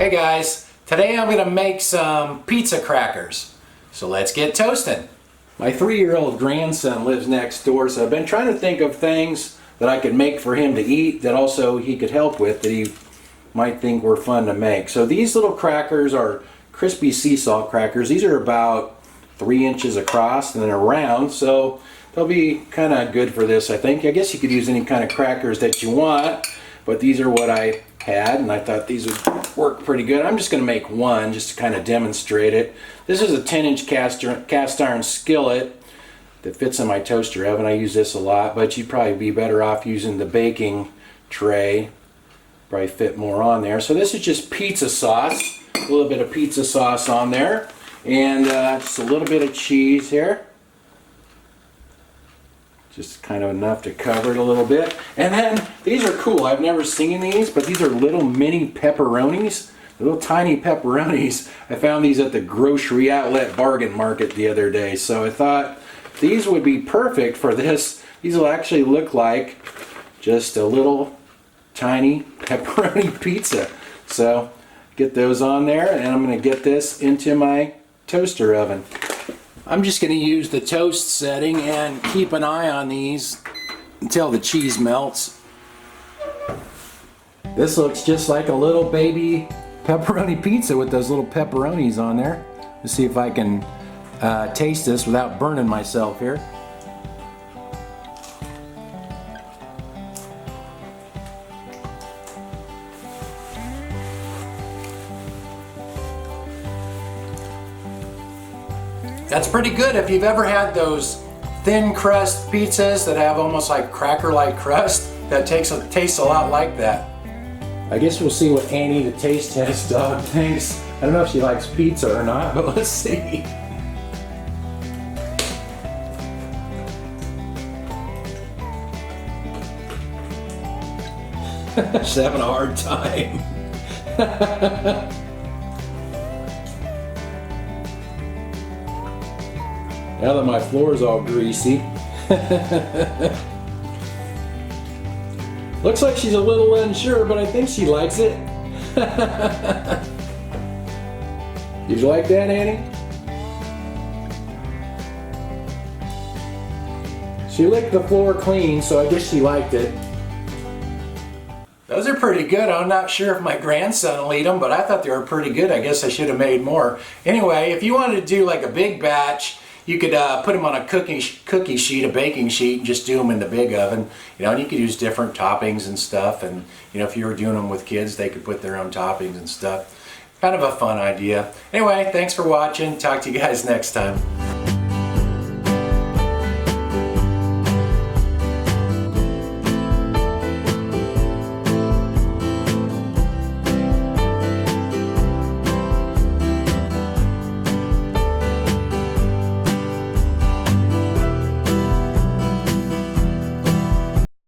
Hey guys, today I'm going to make some pizza crackers. So let's get toasting. My 3-year-old grandson lives next door, so I've been trying to think of things that I could make for him to eat that also he could help with that he might think were fun to make. So these little crackers are crispy sea salt crackers. These are about 3 inches across and they're round, so they'll be kind of good for this, I think. I guess you could use any kind of crackers that you want, but these are what I had and I thought these would work pretty good. I'm just going to make one just to kind of demonstrate it. This is a 10-inch cast iron skillet that fits in my toaster oven. I use this a lot, but you'd probably be better off using the baking tray. Probably fit more on there. So this is just pizza sauce, a little bit of pizza sauce on there, and just a little bit of cheese here. Just kind of enough to cover it a little bit. And then these are cool. I've never seen these, but these are little mini pepperonis. Little tiny pepperonis. I found these at the grocery outlet bargain market the other day. So I thought these would be perfect for this. These will actually look like just a little tiny pepperoni pizza. So get those on there, and I'm going to get this into my toaster oven. I'm just going to use the toast setting and keep an eye on these until the cheese melts. This looks just like a little baby pepperoni pizza with those little pepperonis on there. Let's see if I can taste this without burning myself here. That's pretty good. If you've ever had those thin crust pizzas that have almost like cracker-like crust, that tastes a lot like that. I guess we'll see what Annie, the taste test dog, thinks. I don't know if she likes pizza or not, but let's see. She's having a hard time. Now that my floor is all greasy. Looks like she's a little unsure, but I think she likes it. Did you like that, Annie? She licked the floor clean, so I guess she liked it. Those are pretty good. I'm not sure if my grandson will eat them, but I thought they were pretty good. I guess I should have made more. Anyway, if you wanted to do like a big batch, you could put them on a cookie sheet, a baking sheet, and just do them in the big oven. You know, and you could use different toppings and stuff. And you know, if you were doing them with kids, they could put their own toppings and stuff. Kind of a fun idea. Anyway, thanks for watching. Talk to you guys next time.